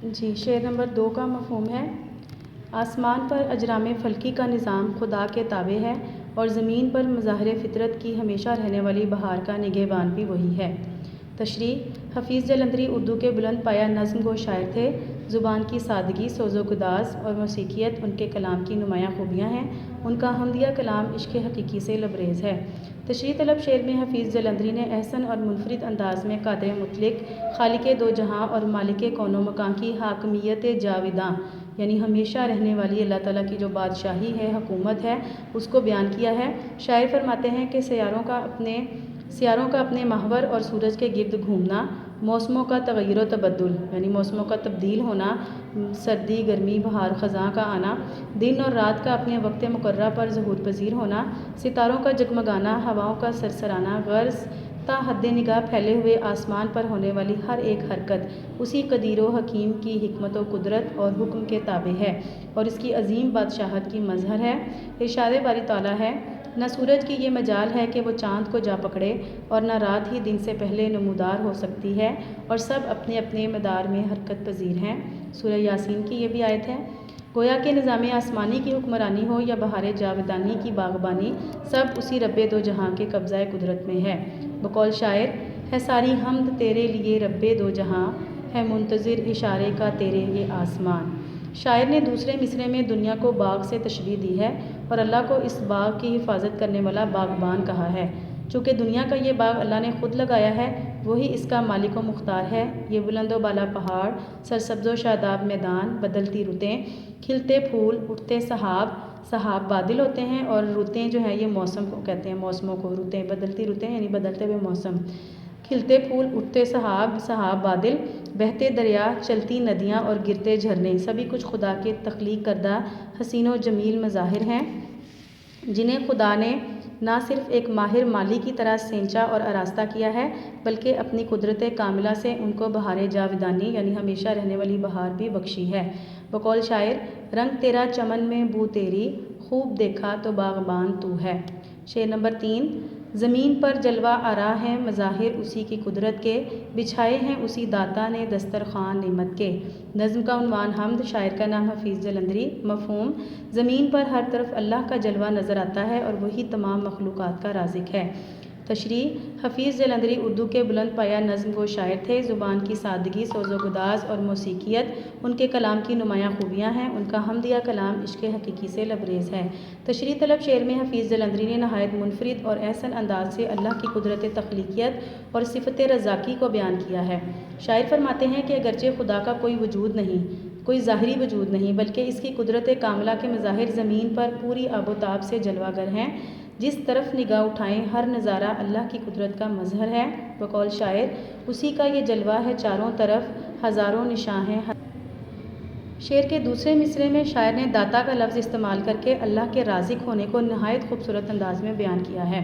جی، شعر نمبر 2 کا مفہوم ہے: آسمان پر اجرام فلکی کا نظام خدا کے تابع ہے اور زمین پر مظاہر فطرت کی ہمیشہ رہنے والی بہار کا نگہبان بھی وہی ہے۔ تشریح: حفیظ جلندری اردو کے بلند پایہ نظم گو شاعر تھے۔ زبان کی سادگی، سوز و گداز اور موسیقیت ان کے کلام کی نمایاں خوبیاں ہیں۔ ان کا حمدیہ کلام عشق حقیقی سے لبریز ہے۔ تشریح طلب شعر میں حفیظ جلندری نے احسن اور منفرد انداز میں قادر مطلق، خالق دو جہاں اور مالک کون و مکان کی حاکمیت جاوداں، یعنی ہمیشہ رہنے والی اللہ تعالیٰ کی جو بادشاہی ہے، حکومت ہے، اس کو بیان کیا ہے۔ شاعر فرماتے ہیں کہ سیاروں کا اپنے محور اور سورج کے گرد گھومنا، موسموں کا تغیر و تبدل، یعنی موسموں کا تبدیل ہونا، سردی، گرمی، بہار، خزاں کا آنا، دن اور رات کا اپنے وقت مقررہ پر ظہور پذیر ہونا، ستاروں کا جگمگانا، ہواؤں کا سرسرانا، غرض تا حد نگاہ پھیلے ہوئے آسمان پر ہونے والی ہر ایک حرکت اسی قدیر و حکیم کی حکمت و قدرت اور حکم کے تابع ہے اور اس کی عظیم بادشاہت کی مظہر ہے۔ ارشاد باری تعالیٰ ہے: نہ سورج کی یہ مجال ہے کہ وہ چاند کو جا پکڑے اور نہ رات ہی دن سے پہلے نمودار ہو سکتی ہے، اور سب اپنے اپنے مدار میں حرکت پذیر ہیں۔ سورہ یاسین کی یہ بھی آیت ہے۔ گویا کہ نظام آسمانی کی حکمرانی ہو یا بہار جاودانی کی باغبانی، سب اسی رب دو جہاں کے قبضہ قدرت میں ہے۔ بقول شاعر: ہے ساری حمد تیرے لیے رب دو جہاں، ہے منتظر اشارے کا تیرے یہ آسمان۔ شاعر نے دوسرے مصرعے میں دنیا کو باغ سے تشبیہ دی ہے اور اللہ کو اس باغ کی حفاظت کرنے والا باغبان کہا ہے۔ چونکہ دنیا کا یہ باغ اللہ نے خود لگایا ہے، وہی اس کا مالک و مختار ہے۔ یہ بلند و بالا پہاڑ، سرسبز و شاداب میدان، بدلتی رتیں، کھلتے پھول، اٹھتے سحاب، سحاب بادل ہوتے ہیں اور رتیں جو ہیں یہ موسم کو کہتے ہیں، موسموں کو۔ رتیں، بدلتی رتیں یعنی بدلتے ہوئے موسم۔ کھلتے پھول، اٹھتے سحاب، سحاب بادل، بہتے دریا، چلتی ندیاں اور گرتے جھرنے، سبھی کچھ خدا کے تخلیق کردہ حسین و جمیل مظاہر ہیں، جنہیں خدا نے نہ صرف ایک ماہر مالی کی طرح سینچا اور آراستہ کیا ہے، بلکہ اپنی قدرت کاملہ سے ان کو بہار جاودانی یعنی ہمیشہ رہنے والی بہار بھی بخشی ہے۔ بقول شاعر: رنگ تیرا چمن میں بو تیری، خوب دیکھا تو باغبان تو ہے۔ شعر نمبر 3: زمین پر جلوہ آرا ہیں مظاہر اسی کی قدرت کے، بچھائے ہیں اسی داتا نے دسترخوان نعمت کے۔ نظم کا عنوان حمد، شاعر کا نام حفیظ جلندری۔ مفہوم: زمین پر ہر طرف اللہ کا جلوہ نظر آتا ہے اور وہی تمام مخلوقات کا رازق ہے۔ تشریح: حفیظ جلندری اردو کے بلند پایہ نظم گو شاعر تھے۔ زبان کی سادگی، سوز و گداز اور موسیقیت ان کے کلام کی نمایاں خوبیاں ہیں۔ ان کا حمدیہ کلام عشق حقیقی سے لبریز ہے۔ تشریح طلب شعر میں حفیظ جلندری نے نہایت منفرد اور احسن انداز سے اللہ کی قدرت تخلیقیت اور صفت رزاقی کو بیان کیا ہے۔ شاعر فرماتے ہیں کہ اگرچہ خدا کا کوئی وجود نہیں، کوئی ظاہری وجود نہیں، بلکہ اس کی قدرت کاملہ کے مظاہر زمین پر پوری آب و تاب سے جلوہ گر ہیں۔ جس طرف نگاہ اٹھائیں ہر نظارہ اللہ کی قدرت کا مظہر ہے۔ بقول شاعر: اسی کا یہ جلوہ ہے چاروں طرف، ہزاروں نشاں ہیں۔ شعر کے دوسرے مصرعے میں شاعر نے داتا کا لفظ استعمال کر کے اللہ کے رازق ہونے کو نہایت خوبصورت انداز میں بیان کیا ہے۔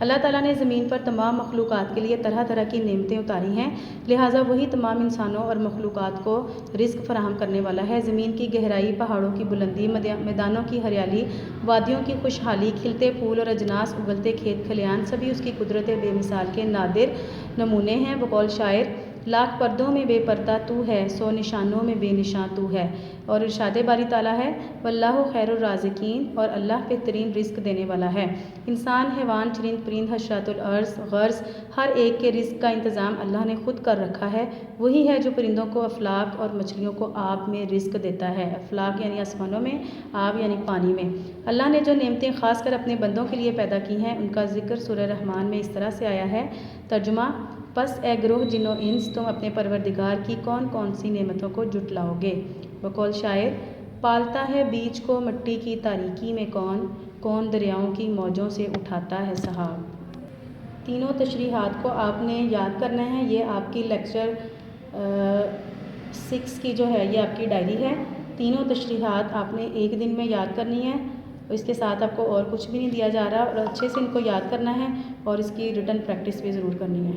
اللہ تعالیٰ نے زمین پر تمام مخلوقات کے لیے طرح طرح کی نعمتیں اتاری ہیں، لہٰذا وہی تمام انسانوں اور مخلوقات کو رزق فراہم کرنے والا ہے۔ زمین کی گہرائی، پہاڑوں کی بلندی، میدانوں کی ہریالی، وادیوں کی خوشحالی، کھلتے پھول اور اجناس، اگلتے کھیت کھلیان، سبھی اس کی قدرت بے مثال کے نادر نمونے ہیں۔ بقول شاعر: لاکھ پردوں میں بے پردہ تو ہے، سو نشانوں میں بے نشاں تو ہے۔ اور ارشاد باری تعالیٰ ہے: واللہ خیر الرازقین، اور اللہ بہترین رزق دینے والا ہے۔ انسان، حیوان، چرند پرند، حشرات الارض، غرض ہر ایک کے رزق کا انتظام اللہ نے خود کر رکھا ہے۔ وہی ہے جو پرندوں کو افلاک اور مچھلیوں کو آب میں رزق دیتا ہے۔ افلاک یعنی آسمانوں میں، آب یعنی پانی میں۔ اللہ نے جو نعمتیں خاص کر اپنے بندوں کے لیے پیدا کی ہیں، ان کا ذکر سورہ رحمان میں اس طرح سے آیا ہے۔ ترجمہ: پس اے گروہ جن و انس، تم اپنے پروردگار کی کون کون سی نعمتوں کو جھٹلاؤ گے۔ بقول شاعر: پالتا ہے بیج کو مٹی کی تاریکی میں کون، کون دریاؤں کی موجوں سے اٹھاتا ہے سحاب۔ تینوں تشریحات کو آپ نے یاد کرنا ہے۔ یہ آپ کی لیکچر 6 کی جو ہے یہ آپ کی ڈائری ہے۔ تینوں تشریحات آپ نے ایک دن میں یاد کرنی ہے، اس کے ساتھ آپ کو اور کچھ بھی نہیں دیا جا رہا، اور اچھے سے ان کو یاد کرنا ہے اور اس کی ریٹن پریکٹس بھی ضرور کرنی ہے۔